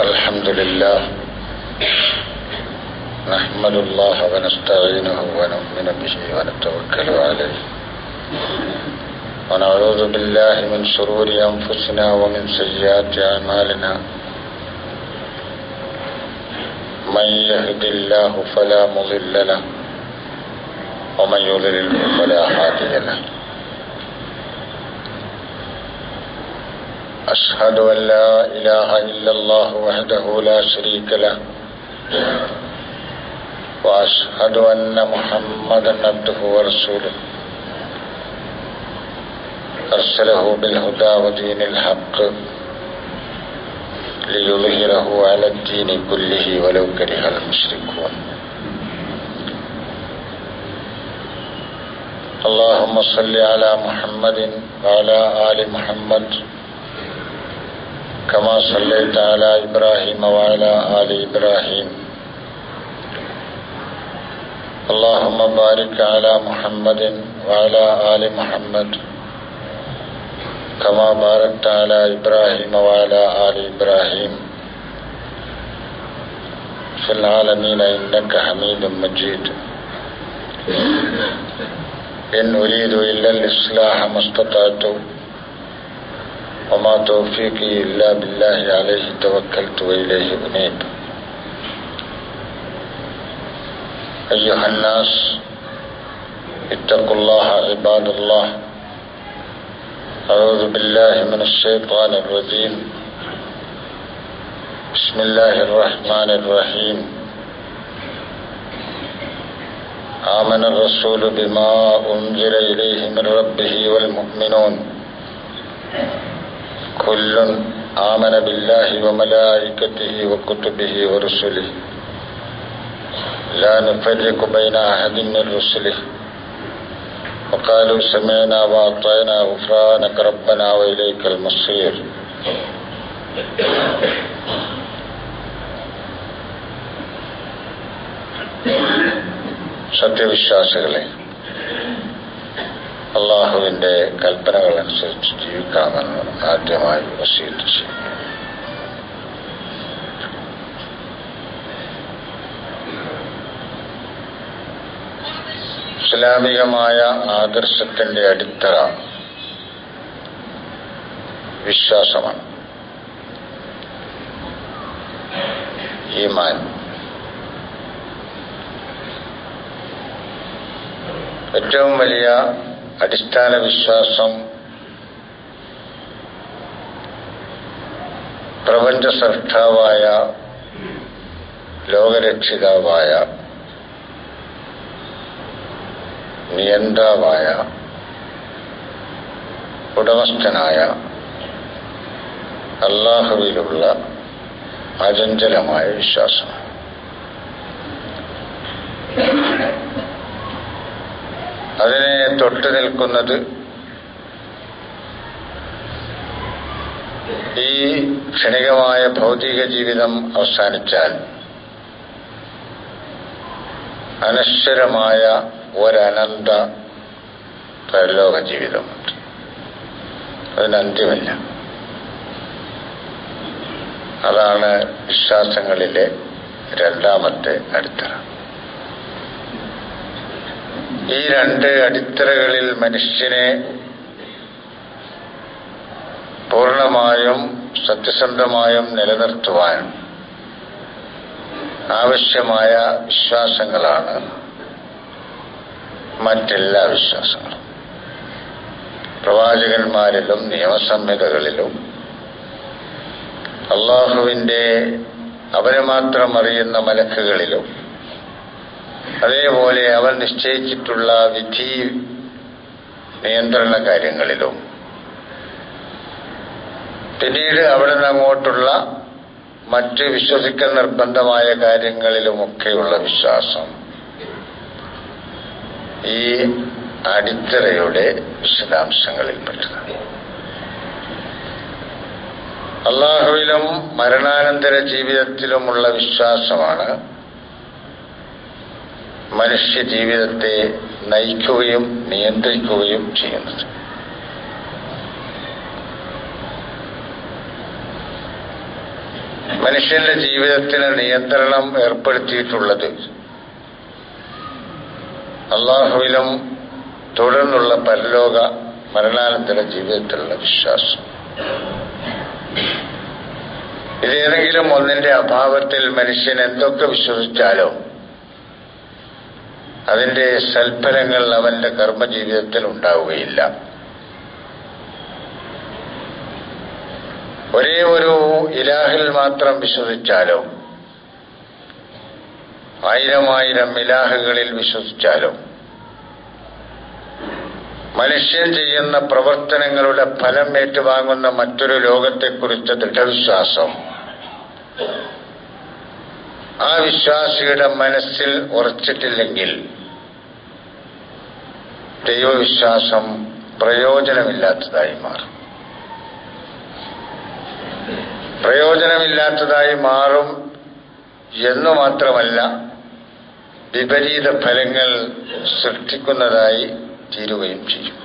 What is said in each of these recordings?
الحمد لله نحمد الله ونستعينه ونؤمن به ونتوكل عليه ونعوذ بالله من شرور أنفسنا ومن سيئات أعمالنا من يهد الله فلا مضل له ومن يضلل فلا هادي له أشهد أن لا إله إلا الله وحده لا شريك له وأشهد أن محمدا عبده ورسوله أرسله بالهدى ودين الحق ليظهره على الدين كله ولو كره المشركون. اللهم صل على محمد وعلى آل محمد كما صليت على إبراهيم وعلى آل إبراهيم. اللهم بارك على محمد وعلى آل محمد كما باركت على إبراهيم وعلى آل إبراهيم في العالمين إنك حميد مجيد. إن أريد إلا الإصلاح ما استطعت وما توفيقي إلا بالله عليه توكلت وإليه أنيب. أيها الناس اتقوا الله عباد الله. أعوذ بالله من الشيطان الرجيم. بسم الله الرحمن الرحيم. آمن الرسول بما أنزل إليه من ربه والمؤمنون كل آمن بالله وملائكته وكتبه ورسله لا نفرق بين أحد من رسله وقالوا سمعنا وأطعنا غفرانك ربنا وإليك المصير. സത്യവിശ്വാസികളെ, അള്ളാഹുവിൻ്റെ കൽപ്പനകൾ അനുസരിച്ച് ജീവിക്കാമെന്ന് ആദ്യമായി വസീയത്ത് ചെയ്യും. ഇസ്ലാമികമായ ആദർശത്തിന്റെ അടിത്തറ വിശ്വാസമാണ്, ഈമാൻ. ഏറ്റവും വലിയ അടിസ്ഥാന വിശ്വാസം പ്രപഞ്ച സൃഷ്ടാവായ ലോകരക്ഷിതാവായ നിയന്താവായ ഉടമസ്ഥനായ അല്ലാഹുവിലുള്ള അചഞ്ചലമായ വിശ്വാസം. അതിനെ തൊട്ടു നിൽക്കുന്നത് ഈ ക്ഷണികമായ ഭൗതിക ജീവിതം അവസാനിച്ചാൽ അനശ്വരമായ ഒരനന്ത പരലോക ജീവിതമുണ്ട്. അതിനന്ത്യമില്ല. അതാണ് വിശ്വാസങ്ങളിലെ രണ്ടാമത്തെ അടിത്തറ. ഈ രണ്ട് അടിത്തറകളിൽ മനുഷ്യനെ പൂർണ്ണമായും സത്യസന്ധമായും നിലനിർത്തുവാനും ആവശ്യമായ വിശ്വാസങ്ങളാണ് മറ്റെല്ലാ വിശ്വാസങ്ങളും. പ്രവാചകന്മാരിലും നിയമസംഹിതകളിലും അള്ളാഹുവിൻ്റെ അവരെ മാത്രം അറിയുന്ന മലക്കുകളിലും അതേപോലെ അവൻ നിശ്ചയിച്ചിട്ടുള്ള വിധി നിയന്ത്രണ കാര്യങ്ങളിലും പിന്നീട് അവിടെ നിന്ന് അങ്ങോട്ടുള്ള മറ്റ് വിശ്വസിക്കൽ നിർബന്ധമായ കാര്യങ്ങളിലുമൊക്കെയുള്ള വിശ്വാസം ഈ അടിത്തറയുടെ വിശദാംശങ്ങളിൽപ്പെട്ടതാണ്. അള്ളാഹുവിലും മരണാനന്തര ജീവിതത്തിലുമുള്ള വിശ്വാസമാണ് മനുഷ്യ ജീവിതത്തെ നയിക്കുകയും നിയന്ത്രിക്കുകയും ചെയ്യുന്നത്. മനുഷ്യന്റെ ജീവിതത്തിന് നിയന്ത്രണം ഏർപ്പെടുത്തിയിട്ടുള്ളത് അല്ലാഹുവിലും തുടർന്നുള്ള പരലോക മരണാനന്തര ജീവിതത്തിലുള്ള വിശ്വാസം. ഇതേതെങ്കിലും ഒന്നിന്റെ അഭാവത്തിൽ മനുഷ്യൻ എന്തൊക്കെ വിശ്വസിച്ചാലോ അതിന്റെ സൽഫലങ്ങൾ അവന്റെ കർമ്മജീവിതത്തിൽ ഉണ്ടാവുകയില്ല. ഒരേ ഒരു ഇലാഹിൽ മാത്രം വിശ്വസിച്ചാലോ 1000 ഇലാഹുകളിൽ വിശ്വസിച്ചാലോ മനുഷ്യൻ ചെയ്യുന്ന പ്രവർത്തനങ്ങളുടെ ഫലം ഏറ്റുവാങ്ങുന്ന മറ്റൊരു ലോകത്തെക്കുറിച്ച് ദൃഢവിശ്വാസം ആ വിശ്വാസിയുടെ മനസ്സിൽ ഉറച്ചിട്ടില്ലെങ്കിൽ ദൈവവിശ്വാസം പ്രയോജനമില്ലാത്തതായി മാറും. പ്രയോജനമില്ലാത്തതായി മാറും എന്നു മാത്രമല്ല, വിപരീത ഫലങ്ങൾ സൃഷ്ടിക്കുന്നതായി തീരുകയും ചെയ്യും.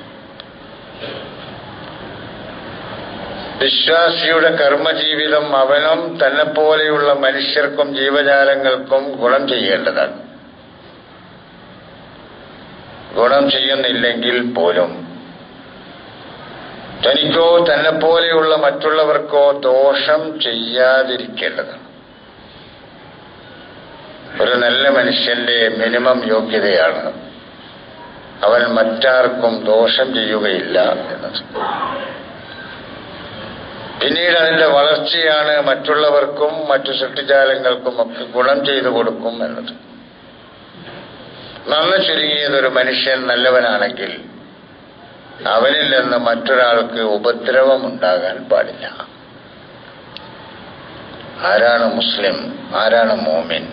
വിശ്വാസിയുടെ കർമ്മജീവിതം അവനും തന്നെപ്പോലെയുള്ള മനുഷ്യർക്കും ജീവജാലങ്ങൾക്കും ഗുണം ചെയ്യേണ്ടതാണ്. ഗുണം ചെയ്യുന്നില്ലെങ്കിൽ പോലും തനിക്കോ തന്നെപ്പോലെയുള്ള മറ്റുള്ളവർക്കോ ദോഷം ചെയ്യാതിരിക്കേണ്ടതാണ്. ഒരു നല്ല മനുഷ്യന്റെ മിനിമം യോഗ്യതയാണ് അവൻ മറ്റാർക്കും ദോഷം ചെയ്യുകയില്ല എന്നത്. പിന്നീട് അതിന്റെ വളർച്ചയാണ് മറ്റുള്ളവർക്കും മറ്റു സൃഷ്ടിജാലങ്ങൾക്കും ഒക്കെ ഗുണം ചെയ്തു കൊടുക്കും എന്നത്. നന്ന് ചുരുങ്ങിയതൊരു മനുഷ്യൻ നല്ലവനാണെങ്കിൽ അവനിൽ നിന്ന് മറ്റൊരാൾക്ക് ഉപദ്രവം ഉണ്ടാകാൻ പാടില്ല. ആരാണ് മുസ്ലിം, ആരാണ് മോമിൻ?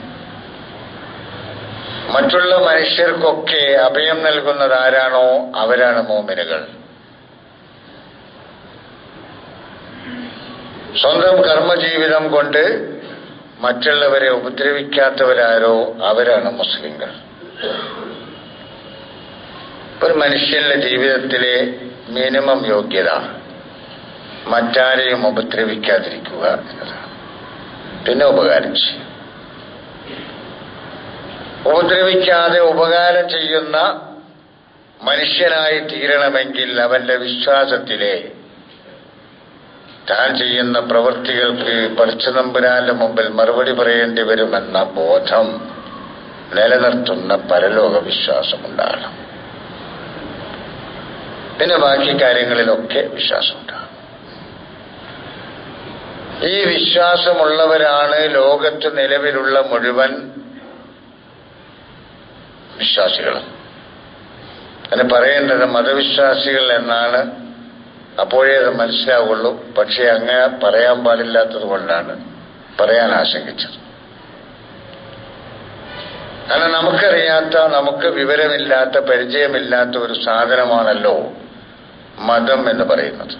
മറ്റുള്ള മനുഷ്യർക്കൊക്കെ അഭയം നൽകുന്നത് ആരാണോ അവരാണ് മോമിനുകൾ. സ്വന്തം കർമ്മജീവിതം കൊണ്ട് മറ്റുള്ളവരെ ഉപദ്രവിക്കാത്തവരാരോ അവരാണ് മുസ്ലിങ്ങൾ. ഒരു മനുഷ്യന്റെ ജീവിതത്തിലെ മിനിമം യോഗ്യത മറ്റാരെയും ഉപദ്രവിക്കാതിരിക്കുക എന്നതാണ്. പിന്നെ ഉപകാരം ചെയ്യും. ഉപദ്രവിക്കാതെ ഉപകാരം ചെയ്യുന്ന മനുഷ്യനായി തീരണമെങ്കിൽ അവന്റെ വിശ്വാസത്തിലെ താൻ ചെയ്യുന്ന പ്രവൃത്തികൾക്ക് പടച്ചതമ്പുരാന്റെ മുമ്പിൽ മറുപടി പറയേണ്ടി വരുമെന്ന ബോധം നിലനിർത്തുന്ന പരലോക വിശ്വാസമുണ്ടാകണം. പിന്നെ ബാക്കി കാര്യങ്ങളിലൊക്കെ വിശ്വാസമുണ്ടാകും. ഈ വിശ്വാസമുള്ളവരാണ് ലോകത്ത് നിലവിലുള്ള മുഴുവൻ വിശ്വാസികളും. അതിന് പറയേണ്ടത് മതവിശ്വാസികൾ എന്നാണ്, അപ്പോഴേ അത് മനസ്സിലാവുള്ളൂ. പക്ഷേ അങ്ങനെ പറയാൻ പാടില്ലാത്തത് കൊണ്ടാണ് പറയാൻ ആശങ്കിച്ചത്. കാരണം നമുക്കറിയാത്ത, നമുക്ക് വിവരമില്ലാത്ത, പരിചയമില്ലാത്ത ഒരു സാധനമാണല്ലോ മതം എന്ന് പറയുന്നത്.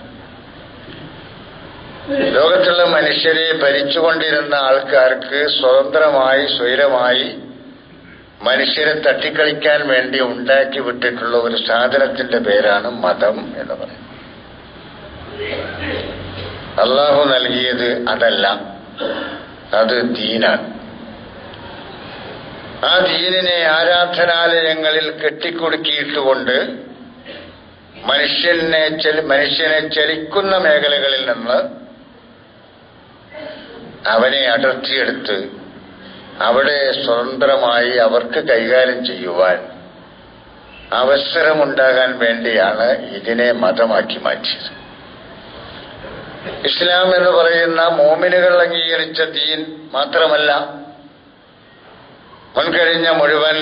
ലോകത്തുള്ള മനുഷ്യരെ ഭരിച്ചുകൊണ്ടിരുന്ന ആൾക്കാർക്ക് സ്വതന്ത്രമായി സ്വൈരമായി മനുഷ്യരെ തട്ടിക്കളിക്കാൻ വേണ്ടി ഉണ്ടാക്കി വിട്ടിട്ടുള്ള ഒരു സാധനത്തിന്റെ പേരാണ് മതം എന്ന് പറയുന്നത്. അള്ളാഹു നൽകിയത് അതല്ല, അത് ദീനാണ്. ആ ദീനിനെ ആരാധനാലയങ്ങളിൽ കെട്ടിക്കുടുക്കിയിട്ടുകൊണ്ട് മനുഷ്യനെ ചലിക്കുന്ന മേഖലകളിൽ നിന്ന് അവനെ അടർത്തിയെടുത്ത് അവിടെ സ്വതന്ത്രമായി അവർക്ക് കൈകാര്യം ചെയ്യുവാൻ അവസരമുണ്ടാകാൻ വേണ്ടിയാണ് ഇതിനെ മതമാക്കി മാറ്റിയത്. ഇസ്ലാം എന്ന് പറയുന്ന മോമിനുകൾ അംഗീകരിച്ച ദീൻ മാത്രമല്ല, മുൻകഴിഞ്ഞ മുഴുവൻ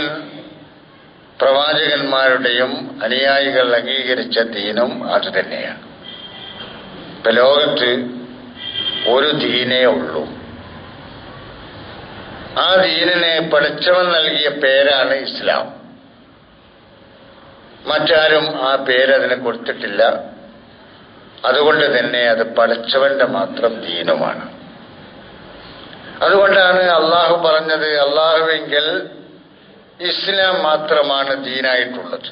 പ്രവാചകന്മാരുടെയും അനുയായികൾ അംഗീകരിച്ച ദീനും അത് തന്നെയാണ്. ഇപ്പൊ ലോകത്ത് ഒരു ദീനേ ഉള്ളൂ. ആ ദീനിനെ പഠിച്ചവൻ നൽകിയ പേരാണ് ഇസ്ലാം. മറ്റാരും ആ പേരതിന് കൊടുത്തിട്ടില്ല. അതുകൊണ്ട് തന്നെ അത് പഠിച്ചവന്റെ മാത്രം ദീനുമാണ്. അതുകൊണ്ടാണ് അള്ളാഹു പറഞ്ഞത്, അള്ളാഹുവെങ്കിൽ ഇസ്ലാം മാത്രമാണ് ദീനായിട്ടുള്ളത്.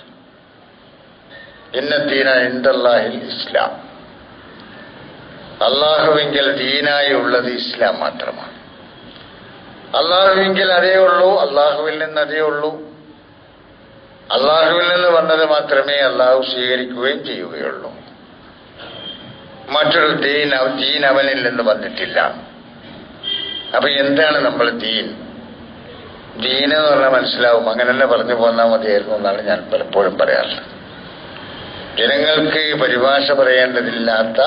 ഇന്ന ദീന ഇൻദല്ലാഹിൽ ഇസ്ലാം. അള്ളാഹുവിങ്കിൽ ദീനായി ഉള്ളത് ഇസ്ലാം മാത്രമാണ്. അള്ളാഹുവിങ്കിൽ അതേ ഉള്ളൂ, അള്ളാഹുവിൽ നിന്ന് അതേ ഉള്ളൂ. അള്ളാഹുവിൽ നിന്ന് വന്നത് മാത്രമേ അള്ളാഹു സ്വീകരിക്കുകയും ചെയ്യുകയുള്ളൂ. മറ്റൊരു ദീൻ അവനിൽ നിന്ന് വന്നിട്ടില്ല. അപ്പൊ എന്താണ് നമ്മൾ ദീൻ എന്ന് പറഞ്ഞാൽ മനസ്സിലാവും. അങ്ങനെ തന്നെ പറഞ്ഞു പോന്നാൽ മതിയായിരുന്നു എന്നാണ് ഞാൻ പലപ്പോഴും പറയാറുള്ളത്. ജനങ്ങൾക്ക് പരിഭാഷ പറയേണ്ടതില്ലാത്ത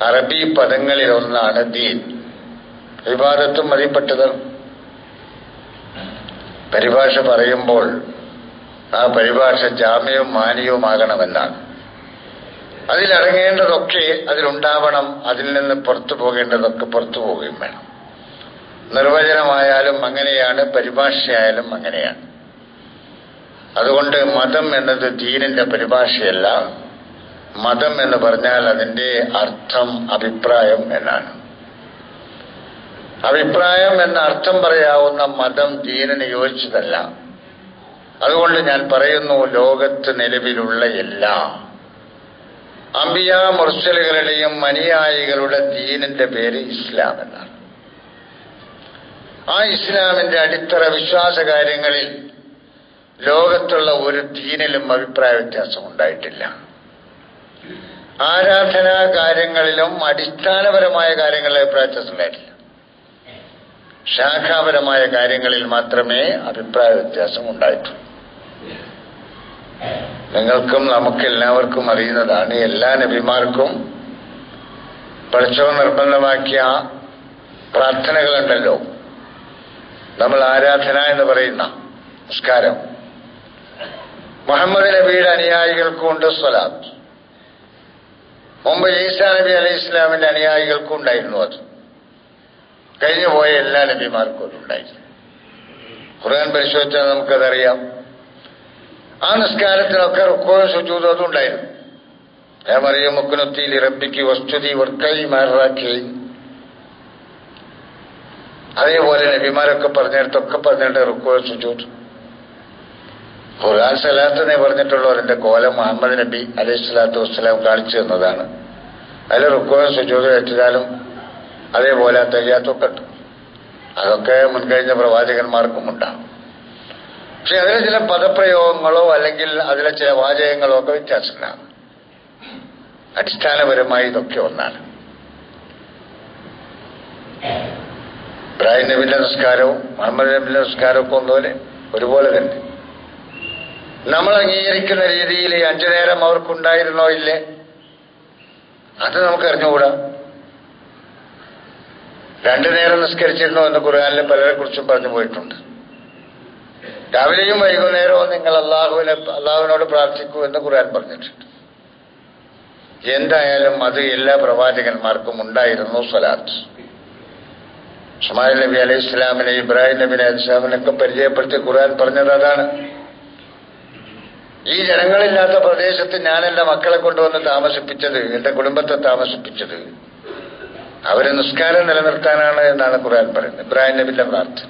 അറബി പദങ്ങളിൽ ഒന്നാണ് ദീൻ. ഇബാദത്തും അതിൽപ്പെട്ടത്. പരിഭാഷ പറയുമ്പോൾ ആ പരിഭാഷ ജാമ്യവും മാനിയവുമാകണമെന്നാണ്. അതിലടങ്ങേണ്ടതൊക്കെ അതിലുണ്ടാവണം, അതിൽ നിന്ന് പുറത്തു പോകേണ്ടതൊക്കെ പുറത്തു പോവുകയും വേണം. നിർവചനമായാലും അങ്ങനെയാണ്, പരിഭാഷയായാലും അങ്ങനെയാണ്. അതുകൊണ്ട് മതം എന്നത് ദീനിന്റെ പരിഭാഷയല്ല. മതം എന്ന് പറഞ്ഞാൽ അതിന്റെ അർത്ഥം അഭിപ്രായം എന്നാണ്. അഭിപ്രായം എന്ന അർത്ഥം പറയാവുന്ന മതം ദീനിന് യോജിച്ചതല്ല. അതുകൊണ്ട് ഞാൻ പറയുന്നു, ലോകത്ത് നിലവിലുള്ള എല്ലാ അംബിയാ മുർസലുകളുടെയും അനുയായികളുടെ ദീനിന്റെ പേര് ഇസ്ലാം എന്നാണ്. ആ ഇസ്ലാമിന്റെ അടിത്തറ വിശ്വാസകാര്യങ്ങളിൽ ലോകത്തുള്ള ഒരു ദീനിലും അഭിപ്രായ വ്യത്യാസം ഉണ്ടായിട്ടില്ല. ആരാധനാ കാര്യങ്ങളിലും അടിസ്ഥാനപരമായ കാര്യങ്ങളിൽ അഭിപ്രായ വ്യത്യാസം ഉണ്ടായിട്ടില്ല. ശാഖാപരമായ കാര്യങ്ങളിൽ മാത്രമേ അഭിപ്രായ വ്യത്യാസം ഉണ്ടായിട്ടുള്ളൂ. നിങ്ങൾക്കും നമുക്കെല്ലാവർക്കും അറിയുന്നതാണ്, എല്ലാ നബിമാർക്കും പടച്ചവൻ നിർബന്ധമാക്കിയ പ്രാർത്ഥനകളുണ്ടല്ലോ. നമ്മൾ ആരാധന എന്ന് പറയുന്ന നിസ്കാരം. മുഹമ്മദ് നബിയുടെ അനുയായികൾക്കും ഉണ്ട് സ്വലാത്ത്. മുമ്പ് ഈസാ നബി അലൈഹി ഇസ്ലാമിന്റെ അനുയായികൾക്കും ഉണ്ടായിരുന്നു അത്. കഴിഞ്ഞു പോയ എല്ലാ നബിമാർക്കും അതുണ്ടായിരുന്നു. ഖുർആൻ പരിശോധിച്ചാൽ നമുക്കതറിയാം. ആ നിസ്കാരത്തിനൊക്കെ റുക്കോയും സുജൂദും അതും ഉണ്ടായിരുന്നു. മറിയം മുക്കുനത്തി റബ്ബിക്ക് വസ്തുതി വർക്കൈ മാറാക്കി. അതേപോലെ നബിമാരൊക്കെ പറഞ്ഞിട്ട് റുക്കോയും സുജൂദ്. ഖുർആൻ സലാത്തിനെ പറഞ്ഞിട്ടുള്ളൂ. അതിന്റെ കോലം മുഹമ്മദ് നബി അലൈഹി സ്വലാത്തു വസ്സലാം കാണിച്ചു തന്നതാണ്. അതിൽ റുക്കോയും സുജൂദും ഏറ്റാലും അതേപോലെ തയ്യാത്തൊക്കെ ഉണ്ട്. അതൊക്കെ മുൻകഴിഞ്ഞ പ്രവാചകന്മാർക്കും ഉണ്ടാകും. പക്ഷെ അതിലെ ചില പദപ്രയോഗങ്ങളോ അല്ലെങ്കിൽ അതിലെ ചില വാചകങ്ങളോ ഒക്കെ വ്യത്യാസങ്ങളാണ്. അടിസ്ഥാനപരമായി ഇതൊക്കെ ഒന്നാണ്. ഇബ്രാഹിം നബിന്റെ നിസ്കാരവും മുഹമ്മദ് നബിന്റെ നിസ്കാരവും ഒക്കെ ഒരുപോലെ തന്നെ. നമ്മൾ അംഗീകരിക്കുന്ന രീതിയിൽ 5 നേരം അവർക്കുണ്ടായിരുന്നോ ഇല്ലേ, അത് നമുക്ക് അറിഞ്ഞുകൂടാ. 2 നേരം നിസ്കരിച്ചിരുന്നോ എന്ന് ഖുർആനിൽ പലരെ കുറിച്ചും പറഞ്ഞു പോയിട്ടുണ്ട്. രാവിലെയും വൈകുന്നേരവും നിങ്ങൾ അള്ളാഹുവിനോട് പ്രാർത്ഥിക്കൂ എന്ന് ഖുർആൻ പറഞ്ഞിട്ടുണ്ട്. എന്തായാലും അത് എല്ലാ പ്രവാചകന്മാർക്കും ഉണ്ടായിരുന്നു സ്വലാത്ത്. ഇസ്മായിൽ നബി അലൈഹി ഇസ്ലാമിനെ, ഇബ്രാഹിം നബി അലൈഹി ഇസ്ലാമിനൊക്കെ പരിചയപ്പെടുത്തി ഖുർആൻ പറഞ്ഞത് അതാണ്. ഈ ജനങ്ങളില്ലാത്ത പ്രദേശത്ത് ഞാൻ എന്റെ മക്കളെ കൊണ്ടുവന്ന് താമസിപ്പിച്ചത്, എന്റെ കുടുംബത്തെ താമസിപ്പിച്ചത് അവരെ നിസ്കാരം നിലനിർത്താനാണ് എന്നാണ് ഖുർആൻ പറയുന്നത്. ഇബ്രാഹിം നബിന്റെ പ്രാർത്ഥന.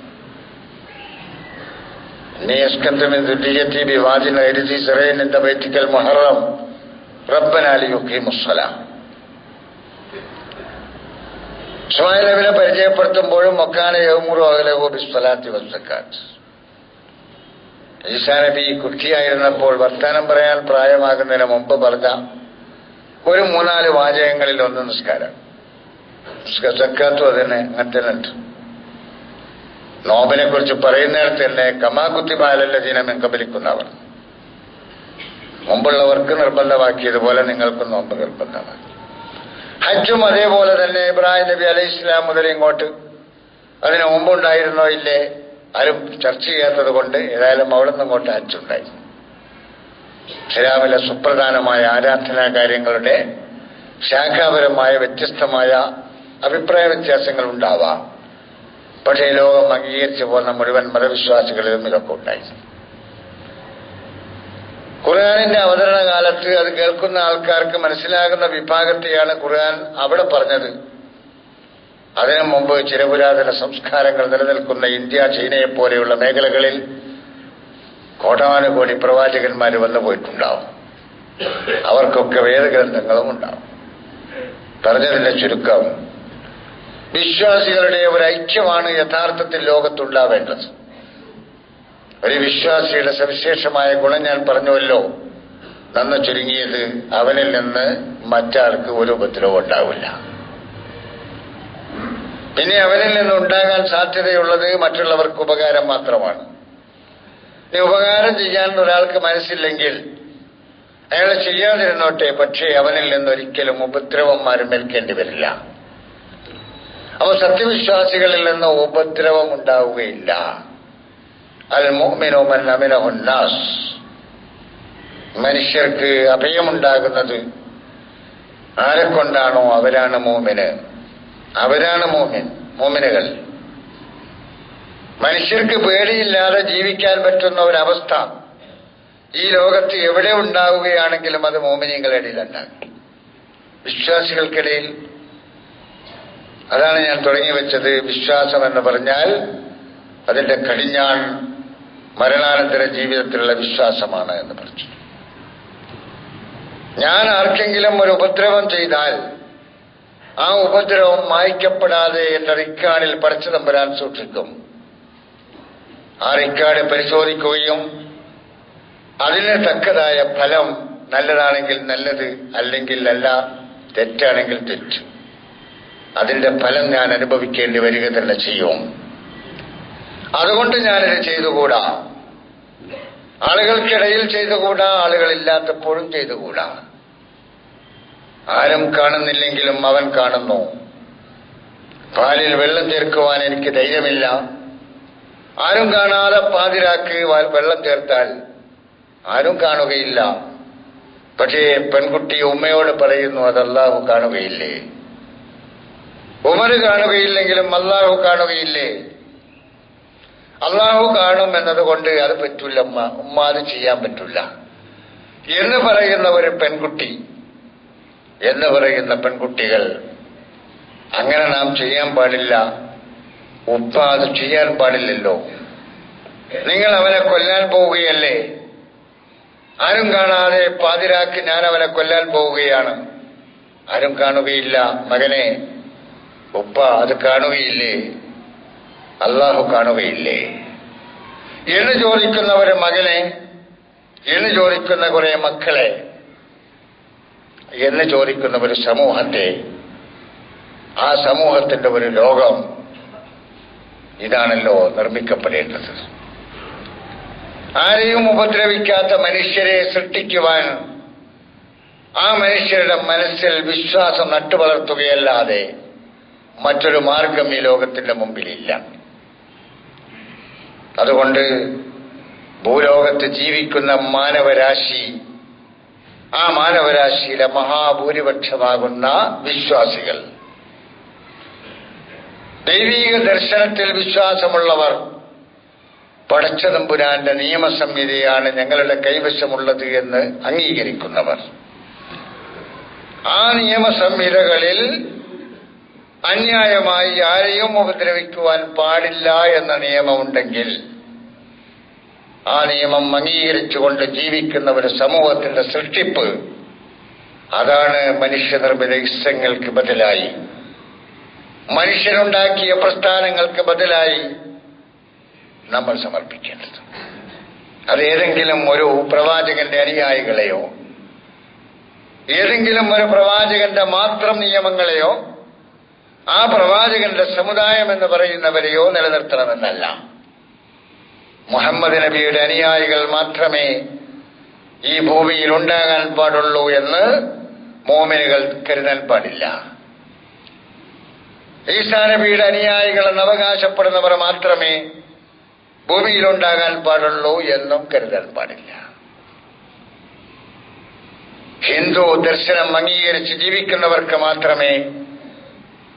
നീ അസ്കന്തമിൻ ദുരിയത്തി ബിവാദിൻ ഗൈരി ദി സറൈൻ ഇൻദ ബൈതിക്കൽ മുഹറം റബ്ബനാ ലിയുഖീമുസ്സലാം. ഇസ്മായിൽ നബിനെ പരിചയപ്പെടുത്തുമ്പോഴും മക്കാന യഅ്മുറു അഹ്ലഹു ബിസ്സലാത്തി വസ്സകാത്ത്. ഈസാ നബി കുട്ടിയായിരുന്നപ്പോൾ വർത്താനം പറയാൻ പ്രായമാകുന്നതിന് മുമ്പ് പറഞ്ഞ ഒരു 3-4 വാചകങ്ങളിൽ ഒന്ന് നിസ്കാരം. സക്കാത്തും അതിനെ അങ്ങനെ തന്നെ ഉണ്ട്. നോമ്പിനെ കുറിച്ച് പറയുന്നിടത്ത് തന്നെ കമാ കുത്തിബ അലല്ലദീന മിൻ ഖബലിക്കുന്നവർ, മുമ്പുള്ളവർക്ക് നിർബന്ധമാക്കിയതുപോലെ നിങ്ങൾക്കും നോമ്പ് നിർബന്ധമാക്കി. ഹജ്ജും അതേപോലെ തന്നെ ഇബ്രാഹിം നബി അലൈഹി ഇസ്ലാം മുതൽ ഇങ്ങോട്ട് അതിന് മുമ്പുണ്ടായിരുന്നോ ഇല്ലേ ആരും ചർച്ച ചെയ്യാത്തത് കൊണ്ട് ഏതായാലും അവിടെ നിന്ന് ഇങ്ങോട്ട് ഹജ്ജുണ്ടായി. ഇസ്ലാമിലെ സുപ്രധാനമായ ആരാധനാ കാര്യങ്ങളുടെ ശാഖാപരമായ വ്യത്യസ്തമായ അഭിപ്രായ വ്യത്യാസങ്ങൾ ഉണ്ടാവാം. പക്ഷേ ലോകം അംഗീകരിച്ചു പോകുന്ന മുഴുവൻ മതവിശ്വാസികളിലും ഇതൊക്കെ ഉണ്ടായി. ഖുർആനിന്റെ അവതരണ കാലത്ത് അത് കേൾക്കുന്ന ആൾക്കാർക്ക് മനസ്സിലാകുന്ന വിഭാഗത്തെയാണ് ഖുർആൻ അവിടെ പറഞ്ഞത്. അതിനു മുമ്പ് ചിരപുരാതന സംസ്കാരങ്ങൾ നിലനിൽക്കുന്ന ഇന്ത്യ, ചൈനയെ പോലെയുള്ള മേഖലകളിൽ കോടാനുകോടി പ്രവാചകന്മാർ വന്നു പോയിട്ടുണ്ടാവും. അവർക്കൊക്കെ വേദഗ്രന്ഥങ്ങളും ഉണ്ടാവും. പറഞ്ഞതിന്റെ ചുരുക്കം, വിശ്വാസികളുടെ ഒരു ഐക്യമാണ് യഥാർത്ഥത്തിൽ ലോകത്തുണ്ടാവേണ്ടത്. ഒരു വിശ്വാസിയുടെ സവിശേഷമായ ഗുണം ഞാൻ പറഞ്ഞുവല്ലോ, നന്ന് ചുരുങ്ങിയത് അവനിൽ നിന്ന് മറ്റാൾക്ക് ഒരു ഉപദ്രവം ഉണ്ടാവില്ല. പിന്നെ അവനിൽ നിന്ന് ഉണ്ടാകാൻ സാധ്യതയുള്ളത് മറ്റുള്ളവർക്ക് ഉപകാരം മാത്രമാണ്. ഈ ഉപകാരം ചെയ്യാൻ ഒരാൾക്ക് മനസ്സില്ലെങ്കിൽ അയാൾ ചെയ്യാതിരുന്നോട്ടെ, പക്ഷേ അവനിൽ നിന്നൊരിക്കലും ഉപദ്രവം ആരംഭിക്കേണ്ടി വരില്ല. അപ്പോൾ സത്യവിശ്വാസികളിൽ നിന്ന് ഉപദ്രവം ഉണ്ടാവുകയില്ല. അൽ മുഅ്മിനു മൻ അമിനഹു നാസ്, മനുഷ്യർക്ക് അഭയമുണ്ടാകുന്നത് ആരെക്കൊണ്ടാണോ അവരാണ് മുഅ്മിന്, അവരാണ് മുഅ്മിനുകൾ. മനുഷ്യർക്ക് പേടിയില്ലാതെ ജീവിക്കാൻ പറ്റുന്ന ഒരവസ്ഥ ഈ ലോകത്ത് എവിടെ ഉണ്ടാവുകയാണെങ്കിലും അത് മുഅ്മിനീങ്ങളുടെ ഇടയിലുണ്ടാകും, വിശ്വാസികൾക്കിടയിൽ. അതാണ് ഞാൻ തുടങ്ങി വെച്ചത്. വിശ്വാസം എന്ന് പറഞ്ഞാൽ അതിന്റെ കടിഞ്ഞാൺ മരണാനന്തര ജീവിതത്തിലുള്ള വിശ്വാസമാണ് എന്ന് പറഞ്ഞു. ഞാൻ ആർക്കെങ്കിലും ഒരു ഉപദ്രവം ചെയ്താൽ ആ ഉപദ്രവം മായ്ക്കപ്പെടാതെ എന്റെ റിക്കാർഡിൽ പടച്ചു തമ്പുരാൻ സൂക്ഷിക്കും. ആ റിക്കാർഡ് പരിശോധിക്കുകയും അതിന് തക്കതായ ഫലം നല്ലതാണെങ്കിൽ നല്ലത്, അല്ലെങ്കിൽ അല്ല, തെറ്റാണെങ്കിൽ തെറ്റ്, അതിന്റെ ഫലം ഞാൻ അനുഭവിക്കേണ്ടി വരിക തന്നെ ചെയ്യും. അതുകൊണ്ട് ഞാനിത് ചെയ്തുകൂടാ. ആളുകൾക്കിടയിൽ ചെയ്തുകൂടാ, ആളുകളില്ലാത്തപ്പോഴും ചെയ്തുകൂടാ. ആരും കാണുന്നില്ലെങ്കിലും അവൻ കാണുന്നു. പാലിൽ വെള്ളം ചേർക്കുവാൻ എനിക്ക് ധൈര്യമില്ല. ആരും കാണാതെ പാതിരാക്ക് വെള്ളം ചേർത്താൽ ആരും കാണുകയില്ല. പക്ഷേ പെൺകുട്ടി ഉമ്മയോട് പറയുന്നു, അത് അല്ലാഹു കാണുകയില്ലേ? ഉമർ കാണുകയില്ലെങ്കിലും അല്ലാഹു കാണുകയില്ലേ? അല്ലാഹു കാണും എന്നതുകൊണ്ട് അത് പറ്റൂല, ഉമ്മ അത് ചെയ്യാൻ പറ്റില്ല എന്ന് പറയുന്ന ഒരു പെൺകുട്ടി, എന്ന് പറയുന്ന പെൺകുട്ടികൾ, അങ്ങനെ നാം ചെയ്യാൻ പാടില്ല. ഉപ്പ അത് ചെയ്യാൻ പാടില്ലല്ലോ. നിങ്ങൾ അവനെ കൊല്ലാൻ പോവുകയല്ലേ? ആരും കാണാതെ പാതിരാക്ക് ഞാൻ അവനെ കൊല്ലാൻ പോവുകയാണ്, ആരും കാണുകയില്ല. മകനെ, ഉപ്പ അത് കാണുകയില്ലേ? അല്ലാഹു കാണുകയില്ലേ എന്ന് ചോദിക്കുന്ന ഒരു മകനെ, എന്ന് ചോദിക്കുന്ന കുറെ മക്കളെ, എന്ന് ചോദിക്കുന്ന ഒരു സമൂഹത്തെ, ആ സമൂഹത്തിന്റെ ഒരു ലോകം, ഇതാണല്ലോ നിർമ്മിക്കപ്പെടേണ്ടത്. ആരെയും ഉപദ്രവിക്കാത്ത മനുഷ്യരെ സൃഷ്ടിക്കുവാൻ ആ മനുഷ്യരുടെ മനസ്സിൽ വിശ്വാസം നട്ടുവളർത്തുകയല്ലാതെ മറ്റൊരു മാർഗം ഈ ലോകത്തിന്റെ മുമ്പിലില്ല. അതുകൊണ്ട് ഭൂലോകത്ത് ജീവിക്കുന്ന മാനവരാശി, ആ മാനവരാശിയിലെ മഹാഭൂരിപക്ഷമാകുന്ന വിശ്വാസികൾ, ദൈവീക ദർശനത്തിൽ വിശ്വാസമുള്ളവർ, പടച്ചതമ്പുരാന്റെ നിയമസംഹിതയാണ് ഞങ്ങളുടെ കൈവശമുള്ളത് എന്ന് അംഗീകരിക്കുന്നവർ, ആ നിയമസംഹിതകളിൽ അന്യായമായി ആരെയും ഉപദ്രവിക്കുവാൻ പാടില്ല എന്ന നിയമമുണ്ടെങ്കിൽ ആ നിയമം അംഗീകരിച്ചുകൊണ്ട് ജീവിക്കുന്ന ഒരു സമൂഹത്തിന്റെ സൃഷ്ടിപ്പ്, അതാണ് മനുഷ്യനിർമ്മിത ഇസ്സങ്ങൾക്ക് ബദലായി, മനുഷ്യനുണ്ടാക്കിയ പ്രസ്ഥാനങ്ങൾക്ക് ബദലായി നമ്മൾ സമർപ്പിക്കേണ്ടത്. അത് ഏതെങ്കിലും ഒരു പ്രവാചകന്റെ അനുയായികളെയോ ഏതെങ്കിലും ഒരു പ്രവാചകന്റെ മാത്രം നിയമങ്ങളെയോ ആ പ്രവാചകന്റെ സമുദായം എന്ന് പറയുന്നവരെയോ നിലനിർത്തണമെന്നല്ല. മുഹമ്മദ് നബിയുടെ അനുയായികൾ മാത്രമേ ഈ ഭൂമിയിൽ ഉണ്ടാകാൻ പാടുള്ളൂ എന്ന് മോമിനുകൾ കരുതാൻ പാടില്ല. ഈസാ നബിയുടെ അനുയായികൾ എന്ന് അവകാശപ്പെടുന്നവർ മാത്രമേ ഭൂമിയിൽ ഉണ്ടാകാൻ പാടുള്ളൂ എന്നും കരുതാൻ പാടില്ല. ഹിന്ദു ദർശനം അംഗീകരിച്ച് ജീവിക്കുന്നവർക്ക് മാത്രമേ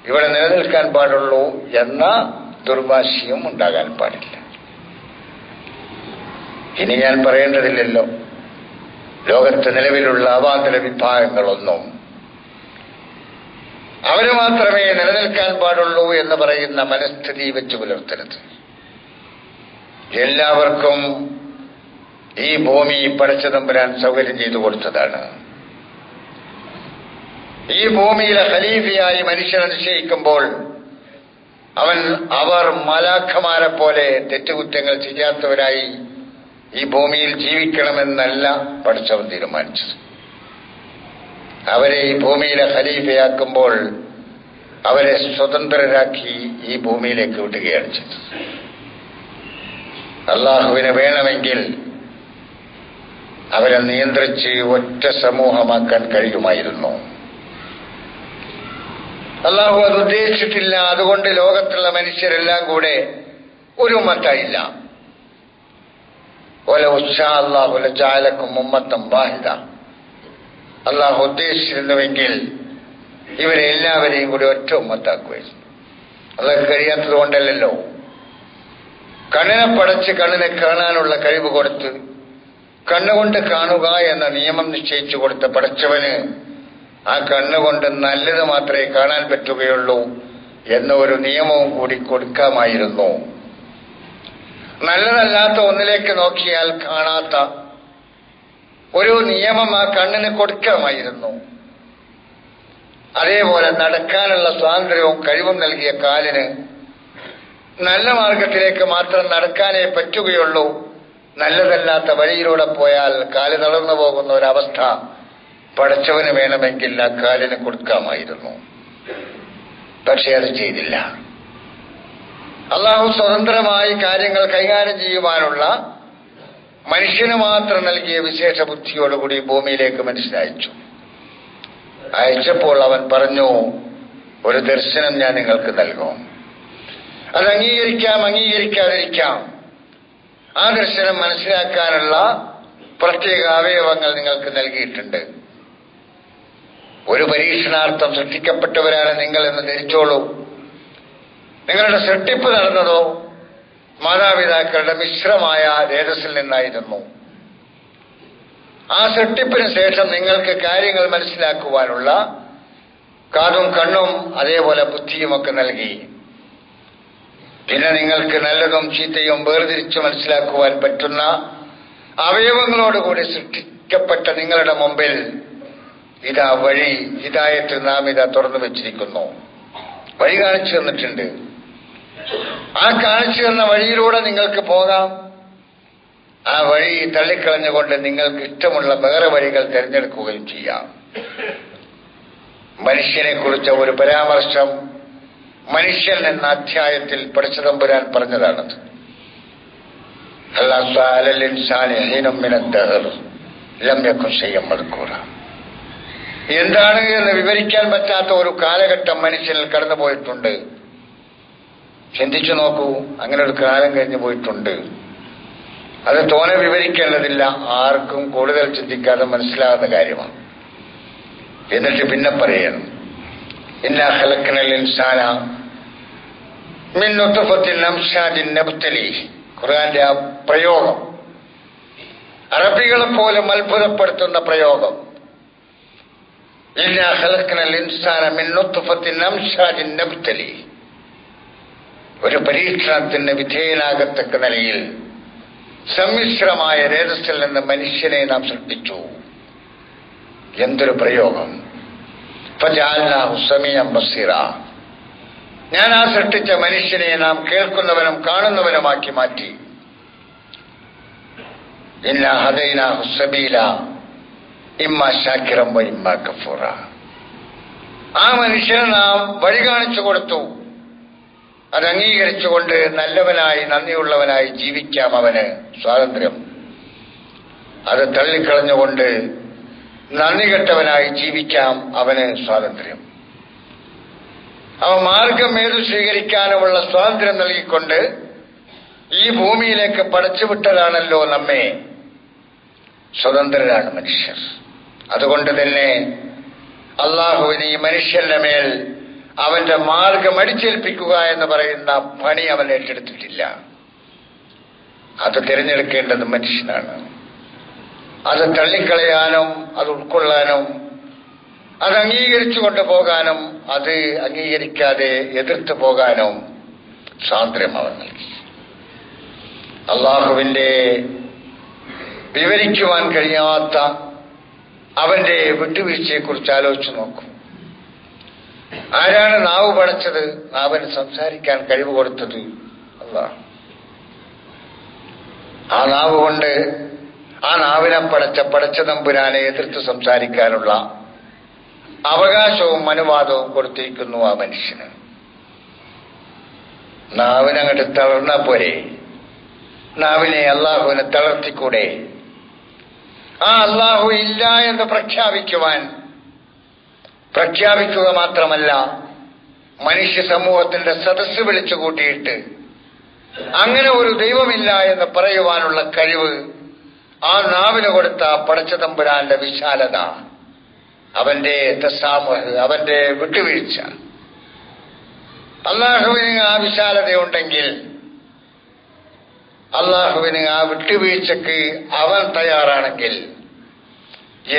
ഇവിടെ നിലനിൽക്കാൻ പാടുള്ളൂ എന്ന ദുർഭാഷ്യം ഉണ്ടാകാൻ പാടില്ല. ഇനി ഞാൻ പറയേണ്ടതില്ലല്ലോ, ലോകത്ത് നിലവിലുള്ള അവാന്തര വിഭാഗങ്ങളൊന്നും അവര് മാത്രമേ നിലനിൽക്കാൻ പാടുള്ളൂ എന്ന് പറയുന്ന മനസ്ഥിതി വെച്ച് പുലർത്തരുത്. എല്ലാവർക്കും ഈ ഭൂമി പടച്ചതമ്പുരാൻ സൗകര്യം ചെയ്തു കൊടുത്തതാണ്. ഈ ഭൂമിയിലെ ഖലീഫയായി മനുഷ്യനെ നിശ്ചയിക്കുമ്പോൾ അവർ മലാഖമാരെ പോലെ തെറ്റുകുറ്റങ്ങൾ ചെയ്യാത്തവരായി ഈ ഭൂമിയിൽ ജീവിക്കണമെന്നല്ല പടച്ചവൻ തീരുമാനിച്ചത്. അവരെ ഈ ഭൂമിയിലെ ഖലീഫയാക്കുമ്പോൾ അവരെ സ്വതന്ത്രരാക്കി ഈ ഭൂമിയിലേക്ക് വിടുകയാണ് ചെയ്തത്. അള്ളാഹുവിനെ വേണമെങ്കിൽ അവരെ നിയന്ത്രിച്ച് ഒറ്റ സമൂഹമാക്കാൻ കഴിയുമായിരുന്നു. അള്ളാഹു അത് ഉദ്ദേശിച്ചിട്ടില്ല. അതുകൊണ്ട് ലോകത്തുള്ള മനുഷ്യരെല്ലാം കൂടെ ഒരു ഉമ്മത്തായില്ല. അള്ളാഹു ഉദ്ദേശിച്ചിരുന്നുവെങ്കിൽ ഇവരെ എല്ലാവരെയും കൂടി ഒറ്റ ഉമ്മത്താക്കുമായിരുന്നു. അതൊക്കെ കഴിയാത്തത് കൊണ്ടല്ലോ. കണ്ണിനെ പടച്ച് കണ്ണിനെ കാണാനുള്ള കഴിവ് കൊടുത്ത് കണ്ണുകൊണ്ട് കാണുക എന്ന നിയമം നിശ്ചയിച്ചു കൊടുത്ത പടച്ചവന് ആ കണ്ണുകൊണ്ട് നല്ലത് മാത്രമേ കാണാൻ പറ്റുകയുള്ളൂ എന്ന ഒരു നിയമവും കൂടി കൊടുക്കാമായിരുന്നു. നല്ലതല്ലാത്ത ഒന്നിലേക്ക് നോക്കിയാൽ കാണാത്ത ഒരു നിയമം ആ കണ്ണിന് കൊടുക്കാമായിരുന്നു. അതേപോലെ നടക്കാനുള്ള സ്വാതന്ത്ര്യവും കഴിവും നൽകിയ കാലിന് നല്ല മാർഗത്തിലേക്ക് മാത്രം നടക്കാനേ പറ്റുകയുള്ളൂ. നല്ലതല്ലാത്ത വഴിയിലൂടെ പോയാൽ കാല് തളർന്നു പോകുന്ന ഒരവസ്ഥ പടച്ചവന് വേണമെങ്കിൽ ആ കാലിന് കൊടുക്കാമായിരുന്നു. പക്ഷെ അത് ചെയ്തില്ല. അള്ളാഹു സ്വതന്ത്രമായി കാര്യങ്ങൾ കൈകാര്യം ചെയ്യുവാനുള്ള മനുഷ്യന് മാത്രം നൽകിയ വിശേഷ ബുദ്ധിയോടുകൂടി ഭൂമിയിലേക്ക് മനുഷ്യനയച്ചു. അയച്ചപ്പോൾ അവൻ പറഞ്ഞു, ഒരു ദർശനം ഞാൻ നിങ്ങൾക്ക് നൽകും. അത് അംഗീകരിക്കാം, അംഗീകരിക്കാതിരിക്കാം. ആ ദർശനം മനസ്സിലാക്കാനുള്ള പ്രത്യേക അവയവങ്ങൾ നിങ്ങൾക്ക് നൽകിയിട്ടുണ്ട്. ഒരു പരീക്ഷണാർത്ഥം സൃഷ്ടിക്കപ്പെട്ടവരാണ് നിങ്ങൾ എന്ന് ധരിച്ചോളൂ. നിങ്ങളുടെ സൃഷ്ടിപ്പ് നടന്നതോ മാതാപിതാക്കളുടെ മിശ്രമായ രേതസ്സിൽ നിന്നായിരുന്നു. ആ സൃഷ്ടിപ്പിന് ശേഷം നിങ്ങൾക്ക് കാര്യങ്ങൾ മനസ്സിലാക്കുവാനുള്ള കാതും കണ്ണും അതേപോലെ ബുദ്ധിയുമൊക്കെ നൽകി. പിന്നെ നിങ്ങൾക്ക് നല്ലതും ചീത്തയും വേർതിരിച്ച് മനസ്സിലാക്കുവാൻ പറ്റുന്ന അവയവങ്ങളോടുകൂടി സൃഷ്ടിക്കപ്പെട്ട നിങ്ങളുടെ മുമ്പിൽ ഇതാ വഴി, ഹിദായത്ത് നാം ഇതാ തുറന്നു വെച്ചിരിക്കുന്നു. വഴി കാണിച്ചു തന്നിട്ടുണ്ട്. ആ കാണിച്ചു തന്ന വഴിയിലൂടെ നിങ്ങൾക്ക് പോകാം. ആ വഴി തള്ളിക്കളഞ്ഞുകൊണ്ട് നിങ്ങൾക്ക് ഇഷ്ടമുള്ള വേറെ വഴികൾ തിരഞ്ഞെടുക്കുകയും ചെയ്യാം. മനുഷ്യനെ കുറിച്ച ഒരു പരാമർശം മനുഷ്യൻ എന്ന അധ്യായത്തിൽ പടച്ചതമ്പുരാൻ പറഞ്ഞതാണത്. എന്താണ് എന്ന് വിവരിക്കാൻ പറ്റാത്ത ഒരു കാലഘട്ടം മനുഷ്യനിൽ കടന്നുപോയിട്ടുണ്ട്. ചിന്തിച്ചു നോക്കൂ, അങ്ങനെ ഒരു കാലം കഴിഞ്ഞു പോയിട്ടുണ്ട്. അത് തോനെ വിവരിക്കേണ്ടതില്ല, ആർക്കും കൂടുതൽ ചിന്തിക്കാതെ മനസ്സിലാകുന്ന കാര്യമാണ്. എന്നിട്ട് പിന്നെ പറയണം, ഇന്നാ ഖലഖ്നൽ ഇൻസാന മിൻ നുത്ഫത്തിൻ അംശാജിൻ നബ്തലീഹി. ഖുർആന്റെ ആ പ്രയോഗം അറബികളെ പോലും അത്ഭുതപ്പെടുത്തുന്ന പ്രയോഗം. ഇന്നാ ഖലഖ്നൽ ഇൻസാന മിൻ നുത്ഫത്തിൻ അംശാജിൻ നബ്തലീഹി. ഒരു പരീക്ഷണത്തിന് വിധേയനാകത്തക്ക നിലയിൽ സമ്മിശ്രമായ രേതസ്സിൽ നിന്ന് മനുഷ്യനെ നാം സൃഷ്ടിച്ചു. എന്തൊരു പ്രയോഗം! ഫജഅൽനാഹു സമീഅൻ ബസീറ. ഞാൻ ആ സൃഷ്ടിച്ച മനുഷ്യനെ നാം കേൾക്കുന്നവനും കാണുന്നവനുമാക്കി മാറ്റി. ഇന്നാ ഹദൈനാഹു സബീല ഇമ്മാ ശാകിറൻ വ ഇമ്മാ കഫൂറ. ആ മനുഷ്യനെ നാം വഴി കാണിച്ചു കൊടുത്തു. അത് അംഗീകരിച്ചുകൊണ്ട് നല്ലവനായി നന്ദിയുള്ളവനായി ജീവിക്കാം അവന് സ്വാതന്ത്ര്യം. അത് തള്ളിക്കളഞ്ഞുകൊണ്ട് നന്ദി കെട്ടവനായി ജീവിക്കാം അവന് സ്വാതന്ത്ര്യം. അവ മാർഗം ഏതു സ്വീകരിക്കാനുമുള്ള സ്വാതന്ത്ര്യം നൽകിക്കൊണ്ട് ഈ ഭൂമിയിലേക്ക് പടച്ചുവിട്ടതാണല്ലോ നമ്മെ. സ്വതന്ത്രരാണ് മനുഷ്യർ. അതുകൊണ്ട് തന്നെ അള്ളാഹുവിന് ഈ മനുഷ്യന്റെ മേൽ അവന്റെ മാർഗം അടിച്ചേൽപ്പിക്കുക എന്ന് പറയുന്ന പണി അവൻ ഏറ്റെടുത്തിട്ടില്ല. അത് തിരഞ്ഞെടുക്കേണ്ടത് മനുഷ്യനാണ്. അത് തള്ളിക്കളയാനും അത് ഉൾക്കൊള്ളാനും അത് അംഗീകരിച്ചു കൊണ്ടുപോകാനും അത് അംഗീകരിക്കാതെ എതിർത്തു പോകാനും സ്വാതന്ത്ര്യം അവൻ നൽകി. അള്ളാഹുവിന്റെ വിവരിക്കുവാൻ കഴിയാത്ത അവന്റെ വിട്ടുവീഴ്ചയെക്കുറിച്ച് ആലോചിച്ചു നോക്കൂ. ആരാണ് നാവ് പടച്ചത്? നാവിന് സംസാരിക്കാൻ കഴിവ് കൊടുത്തത് അല്ലാഹ്. ആ നാവ് കൊണ്ട് ആ നാവിനെ പടച്ച തമ്പുരാനെ എതിർത്ത് സംസാരിക്കാനുള്ള അവകാശവും അനുവാദവും കൊടുത്തിരിക്കുന്നു ആ മനുഷ്യന്. നാവിനങ്ങോട്ട് തളർന്നാ പോരെ? നാവിനെ അള്ളാഹുവിനെ തളർത്തിക്കൂടെ? ആ അള്ളാഹു ഇല്ല എന്ന് പ്രഖ്യാപിക്കുക മാത്രമല്ല, മനുഷ്യ സമൂഹത്തിന്റെ സദസ്സ് വിളിച്ചു കൂട്ടിയിട്ട് അങ്ങനെ ഒരു ദൈവമില്ല എന്ന് പറയുവാനുള്ള കഴിവ് ആ നാവിന് കൊടുത്ത പടച്ചതമ്പുരാന്റെ വിശാലത, അവന്റെ തസാമുഹ്, അവന്റെ വിട്ടുവീഴ്ച. അള്ളാഹുവിന് ആ വിശാലതയുണ്ടെങ്കിൽ, അള്ളാഹുവിന് ആ വിട്ടുവീഴ്ചക്ക് അവൻ തയ്യാറാണെങ്കിൽ,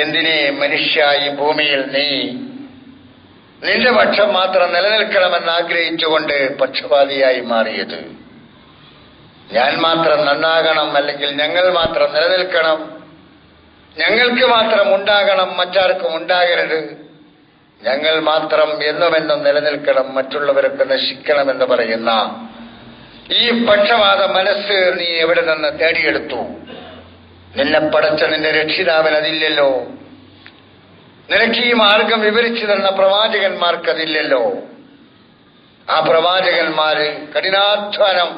എന്തിനെ മനുഷ്യ ഈ ഭൂമിയിൽ നീ നിന്റെ പക്ഷം മാത്രം നിലനിൽക്കണമെന്ന് ആഗ്രഹിച്ചുകൊണ്ട് പക്ഷപാതിയായി മാറിയത്? ഞാൻ മാത്രം നന്നാകണം, അല്ലെങ്കിൽ ഞങ്ങൾ മാത്രം നിലനിൽക്കണം, ഞങ്ങൾക്ക് മാത്രം ഉണ്ടാകണം, മറ്റാർക്കും ഉണ്ടാകരുത്, ഞങ്ങൾ മാത്രം എന്നുമെന്നും നിലനിൽക്കണം, മറ്റുള്ളവരൊക്കെ നശിക്കണമെന്ന് പറയുന്ന ഈ പക്ഷപാത മനസ്സ് നീ എവിടെ നിന്ന് തേടിയെടുത്തു? നിന്നെ പടച്ച നിന്റെ രക്ഷിതാവിന് അതില്ലല്ലോ. നിനക്ക് ഈ മാർഗം വിവരിച്ചു തന്ന പ്രവാചകന്മാർക്കതില്ലല്ലോ. ആ പ്രവാചകന്മാര് കഠിനാധ്വാനം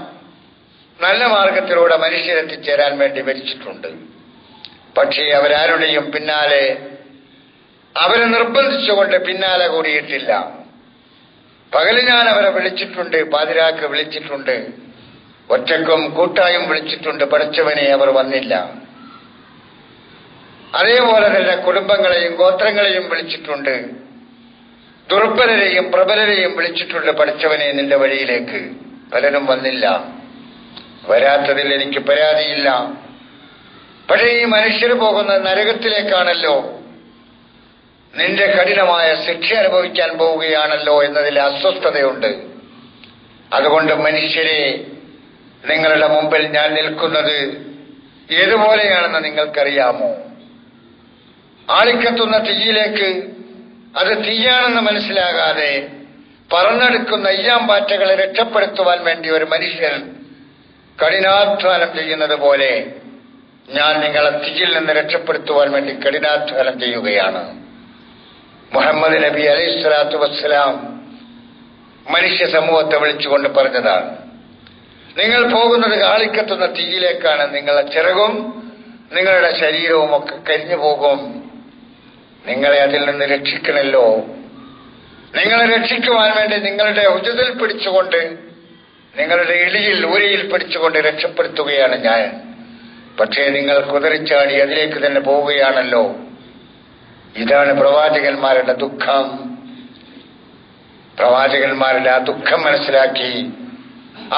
നല്ല മാർഗത്തിലൂടെ മനുഷ്യരെത്തിച്ചേരാൻ വേണ്ടി ഭരിച്ചിട്ടുണ്ട്. പക്ഷേ അവരാരുടെയും പിന്നാലെ, അവരെ നിർബന്ധിച്ചുകൊണ്ട് പിന്നാലെ കൂടിയിട്ടില്ല. പകല് ഞാൻ അവരെ വിളിച്ചിട്ടുണ്ട്, പാതിരാക്ക് വിളിച്ചിട്ടുണ്ട്, ഒറ്റക്കും കൂട്ടായും വിളിച്ചിട്ടുണ്ട്, പഠിച്ചവനെ അവർ വന്നില്ല. അതേപോലെ തന്നെ കുടുംബങ്ങളെയും ഗോത്രങ്ങളെയും വിളിച്ചിട്ടുണ്ട്, ദുർബലരെയും പ്രബലരെയും വിളിച്ചിട്ടുണ്ട്, പഠിച്ചവനെ നിന്റെ വഴിയിലേക്ക്. പലരും വന്നില്ല. വരാത്തതിൽ എനിക്ക് പരാതിയില്ല. പക്ഷേ ഈ മനുഷ്യർ പോകുന്ന നരകത്തിലേക്കാണല്ലോ, നിന്റെ കഠിനമായ ശിക്ഷ അനുഭവിക്കാൻ പോവുകയാണല്ലോ എന്നതിൽ അസ്വസ്ഥതയുണ്ട്. അതുകൊണ്ട് മനുഷ്യരെ, നിങ്ങളുടെ മുമ്പിൽ ഞാൻ നിൽക്കുന്നത് ഏതുപോലെയാണെന്ന് നിങ്ങൾക്കറിയാമോ? ആളിക്കത്തുന്ന തീയിലേക്ക് അത് തീയാണെന്ന് മനസ്സിലാകാതെ പറന്നെടുക്കുന്ന അയ്യാമ്പാറ്റകളെ രക്ഷപ്പെടുത്തുവാൻ വേണ്ടി ഒരു മനുഷ്യൻ കഠിനാധ്വാനം ചെയ്യുന്നത് പോലെ ഞാൻ നിങ്ങളെ തീയിൽ നിന്ന് രക്ഷപ്പെടുത്തുവാൻ വേണ്ടി കഠിനാധ്വാനം ചെയ്യുകയാണ്. മുഹമ്മദ് നബി അലൈഹിസ്സലാത്തു വസ്സലാം മനുഷ്യ സമൂഹത്തെ വിളിച്ചുകൊണ്ട് പറഞ്ഞതാണ്, നിങ്ങൾ പോകുന്നത് ആളിക്കത്തുന്ന തീയിലേക്കാണ്. നിങ്ങളുടെ ചിറകും നിങ്ങളുടെ ശരീരവും ഒക്കെ കരിഞ്ഞു പോകും. നിങ്ങളെ അതിൽ നിന്ന് രക്ഷിക്കണല്ലോ. നിങ്ങളെ രക്ഷിക്കുവാൻ വേണ്ടി നിങ്ങളുടെ ഉജതിൽ പിടിച്ചുകൊണ്ട്, നിങ്ങളുടെ ഇളിയിൽ ഊരയിൽ പിടിച്ചുകൊണ്ട് രക്ഷപ്പെടുത്തുകയാണ് ഞാൻ. പക്ഷേ നിങ്ങൾ കുതിരിച്ചാടി അതിലേക്ക് തന്നെ പോവുകയാണല്ലോ. ഇതാണ് പ്രവാചകന്മാരുടെ ദുഃഖം. പ്രവാചകന്മാരുടെ ആ ദുഃഖം മനസ്സിലാക്കി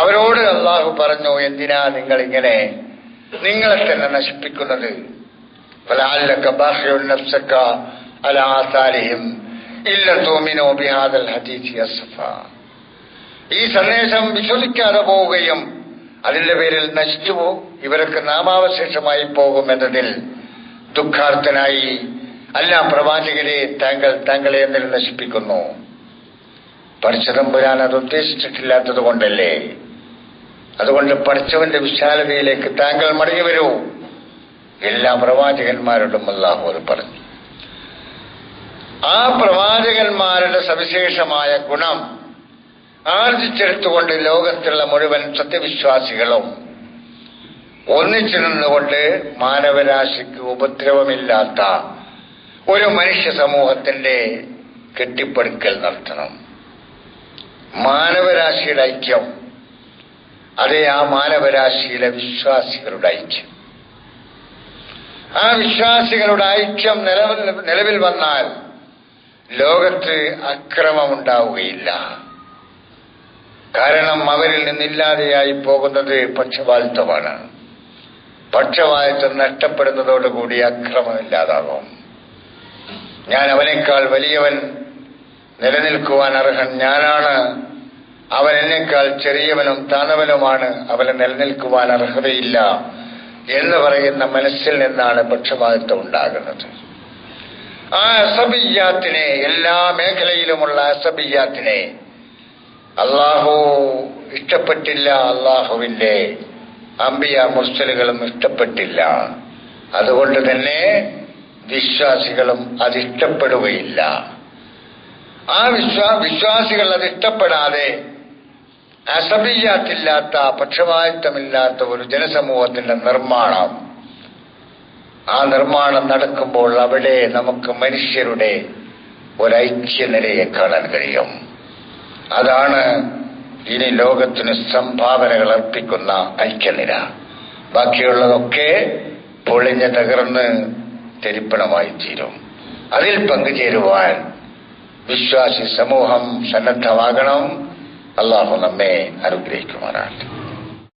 അവരോട് അള്ളാഹു പറഞ്ഞു, എന്തിനാ നിങ്ങൾ ഇങ്ങനെ നിങ്ങളെ തന്നെ നശിപ്പിക്കുന്നത്? ഫലഅല്ലക ബാഖിഉൻ നഫ്സക അലാ ആസാരിഹിം ഇല്ല തുമിനു ബിഹാദൽ ഹദീസി അസ്ഫാ. ഈ സന്ദേശം വിശ്വസിക്കാതെ പോവുകയും അതിന്റെ പേരിൽ നശിച്ചുപോകും, ഇവരൊക്കെ നാമാവശേഷമായി പോകും എന്നതിൽ ദുഃഖാർത്ഥനായി, അല്ല പ്രവാചകരെ, താങ്കളെ എന്തിനും നശിപ്പിക്കുന്നു? പഠിച്ചതമ്പുരാൻ അത് ഉദ്ദേശിച്ചിട്ടില്ലാത്തത് കൊണ്ടല്ലേ? അതുകൊണ്ട് പഠിച്ചവന്റെ വിശാലതയിലേക്ക് താങ്കൾ മടങ്ങി വരൂ. എല്ലാ പ്രവാചകന്മാരോടും അല്ലാഹു അത് പറഞ്ഞു. ആ പ്രവാചകന്മാരുടെ സവിശേഷമായ ഗുണം ആർജിച്ചെടുത്തുകൊണ്ട് ലോകത്തുള്ള മുഴുവൻ സത്യവിശ്വാസികളും ഒന്നിച്ചു നിന്നുകൊണ്ട് മാനവരാശിക്ക് ഉപദ്രവമില്ലാത്ത ഒരു മനുഷ്യ സമൂഹത്തിന്റെ കെട്ടിപ്പടുക്കൽ നടത്തണം. മാനവരാശിയുടെ ഐക്യം, അതേ ആ മാനവരാശിയിലെ വിശ്വാസികളുടെ ഐക്യം. ആ വിശ്വാസികളുടെ ഐക്യം നിലവിൽ വന്നാൽ ലോകത്ത് അക്രമമുണ്ടാവുകയില്ല. കാരണം അവരിൽ നിന്നില്ലാതെയായി പോകുന്നത് പക്ഷപാതിത്വമാണ്. പക്ഷപാതിത്വം നഷ്ടപ്പെടുന്നതോടുകൂടി അക്രമമില്ലാതാകും. ഞാൻ അവനേക്കാൾ വലിയവൻ, നിലനിൽക്കുവാൻ അർഹൻ ഞാനാണ്, അവൻ എന്നേക്കാൾ ചെറിയവനും താണവനുമാണ്, അവന് നിലനിൽക്കുവാൻ അർഹതയില്ല എന്ന് പറയുന്ന മനസ്സിൽ നിന്നാണ് പക്ഷപാതിത്വം ഉണ്ടാകുന്നത്. ആ അസബിയ്യാത്തിനെ, എല്ലാ മേഖലയിലുമുള്ള അസബിയ്യാത്തിനെ അള്ളാഹു ഇഷ്ടപ്പെട്ടില്ല, അള്ളാഹുവിന്റെ അംബിയ മുർസലുകളും ഇഷ്ടപ്പെട്ടില്ല. അതുകൊണ്ട് തന്നെ വിശ്വാസികളും അതിഷ്ടപ്പെടുകയില്ല. ആ വിശ്വാസികൾ അതിഷ്ടപ്പെടാതെ അസബിയ്യാത്തില്ലാത്ത, പക്ഷപാതിത്വമില്ലാത്ത ഒരു ജനസമൂഹത്തിന്റെ നിർമ്മാണം, ആ നിർമ്മാണം നടക്കുമ്പോൾ അവിടെ നമുക്ക് മനുഷ്യരുടെ ഒരൈക്യനിലയെ കാണാൻ കഴിയും. അതാണ് ഇനി ലോകത്തിന് സംഭാവനകൾ അർപ്പിക്കുന്ന ഐക്യനിര. ബാക്കിയുള്ളതൊക്കെ പൊളിഞ്ഞ് തകർന്ന് തെരിപ്പണമായി തീരും. അതിൽ പങ്കുചേരുവാൻ വിശ്വാസി സമൂഹം സന്നദ്ധമാകണം. അള്ളാഹു നമ്മെ അനുഗ്രഹിക്കുമാറാകട്ടെ.